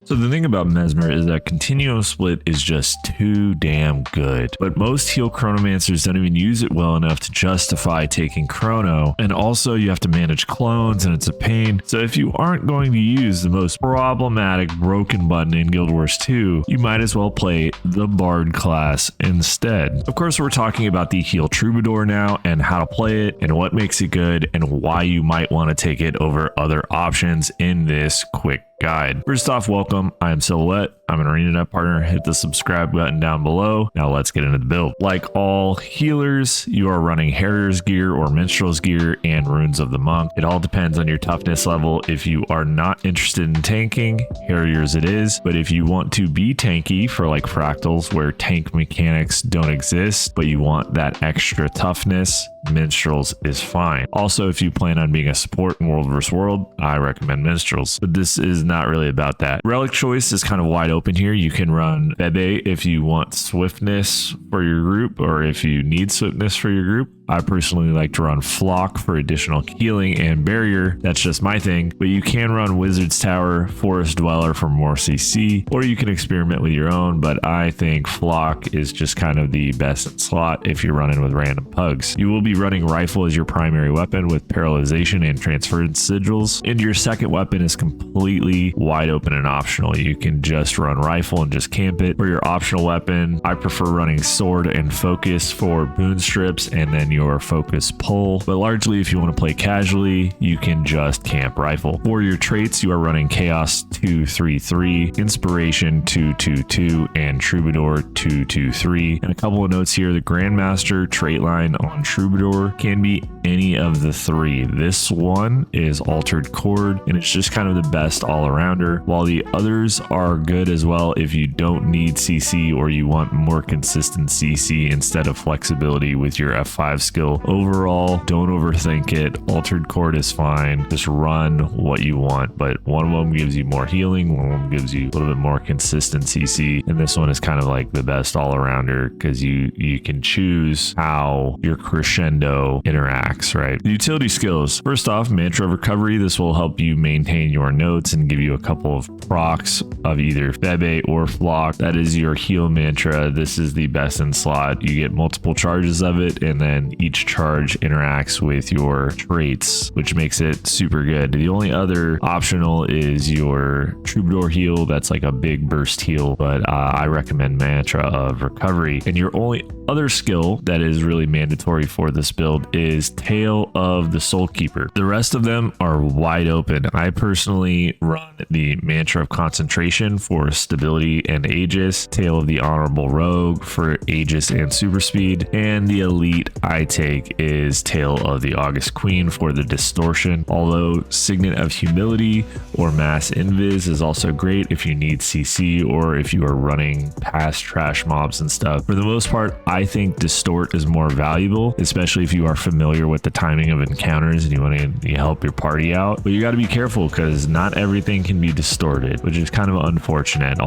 So the thing about Mesmer is that Continuum Split is just too damn good, but most heal Chronomancers don't even use it well enough to justify taking Chrono, and also you have to manage clones and it's a pain. So if you aren't going to use the most problematic broken button in Guild Wars 2, you might as well play the Bard class instead. Of course, we're talking about the heal Troubadour now and how to play it and what makes it good and why you might want to take it over other options in this quick guide. First off, welcome. I am Silhouette. I'm an ArenaNet partner. Hit the subscribe button down below. Now let's get into the build. Like all healers, you are running Harrier's gear or Minstrel's gear and Runes of the Monk. It all depends on your toughness level. If you are not interested in tanking, Harrier's it is. But if you want to be tanky for like Fractals where tank mechanics don't exist, but you want that extra toughness, Minstrels is fine. Also, if you plan on being a support in World vs. World, I recommend Minstrels. But this is not really about that. Relic choice is kind of wide open here. You can run Bebe if you want swiftness for your group or if you need swiftness for your group. I personally like to run Flock for additional healing and barrier. That's just my thing. But you can run Wizard's Tower, Forest Dweller for more CC, or you can experiment with your own. But I think Flock is just kind of the best in slot if you're running with random pugs. You will be running Rifle as your primary weapon with Paralyzation and Transferred Sigils. And your second weapon is completely wide open and optional. You can just run Rifle and just camp it. For your optional weapon, I prefer running Sword and Focus for boon strips and then your focus pull, but largely if you want to play casually, you can just camp Rifle. For your traits, you are running Chaos 233, Inspiration 222, and Troubadour 223. And a couple of notes here, the Grandmaster trait line on Troubadour can be any of the three. This one is Altered Chord, and it's just kind of the best all-arounder, while the others are good as well if you don't need CC or you want more consistent CC instead of flexibility with your F5 skill. Overall, don't overthink it. Altered Chord is fine. Just run what you want, but one of them gives you more healing, one of them gives you a little bit more consistent CC, and this one is kind of like the best all-arounder because you can choose how your crescendo interacts, right? The utility skills. First off, Mantra of Recovery. This will help you maintain your notes and give you a couple of procs of either Bebe or Flock. That is your heal mantra. This is the best in slot. You get multiple charges of it, and then each charge interacts with your traits, which makes it super good. The only other optional is your Troubadour heal. That's like a big burst heal, but I recommend Mantra of Recovery. And your only other skill that is really mandatory for this build is Tale of the Soulkeeper. The rest of them are wide open. I personally run the Mantra of Concentration for stability and Aegis, Tale of the Honorable Rogue for Aegis and super speed, and the elite I take is Tale of the August Queen for the distortion. Although Signet of Humility or Mass Invis is also great if you need CC or if you are running past trash mobs and stuff. For the most part, I think Distort is more valuable, especially if you are familiar with the timing of encounters and you want to help your party out. But you got to be careful because not everything can be distorted, which is kind of unfortunate.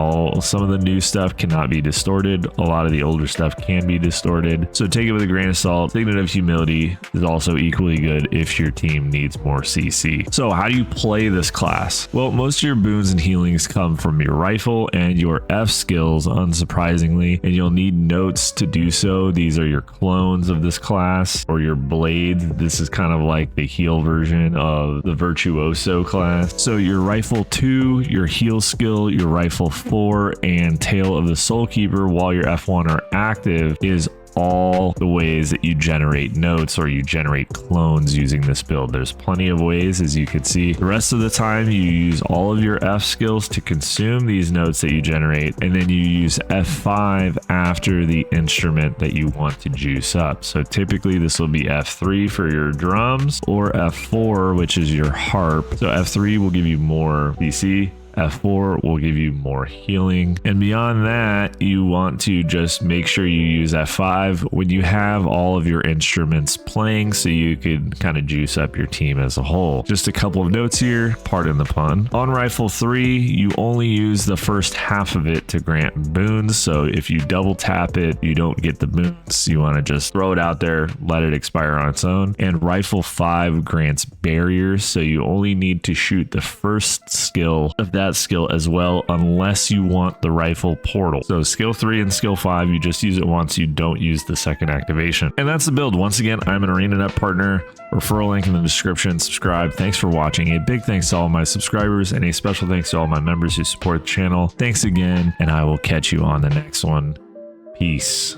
Some of the new stuff cannot be distorted. A lot of the older stuff can be distorted. So take it with a grain of salt. Signet of Humility is also equally good if your team needs more CC. So how do you play this class? Well, most of your boons and healings come from your Rifle and your F skills, unsurprisingly, and you'll need notes to do so. These are your clones of this class, or your Blade. This is kind of like the heal version of the Virtuoso class. So your Rifle 2, your heal skill, your Rifle 4, and Tale of the Soulkeeper, while your F1 are active, is all the ways that you generate notes or you generate clones using this build. There's plenty of ways, as you can see. The rest of the time you use all of your F skills to consume these notes that you generate, and then you use F5 after the instrument that you want to juice up. So typically this will be F3 for your drums or F4, which is your harp. So F3 will give you more DC, F4 will give you more healing, and beyond that you want to just make sure you use F5 when you have all of your instruments playing so you could kind of juice up your team as a whole. Just a couple of notes here, pardon the pun. On Rifle 3 you only use the first half of it to grant boons, so if you double tap it you don't get the boons. You want to just throw it out there, let it expire on its own. And Rifle 5 grants barriers, so you only need to shoot the first skill of that that skill as well, unless you want the rifle portal. So skill 3 and skill 5, you just use it once, you don't use the second activation. And that's the build. Once again, I'm an ArenaNet partner. Referral link in the description. Subscribe. Thanks for watching. A big thanks to all my subscribers and a special thanks to all my members who support the channel. Thanks again, and I will catch you on the next one. Peace.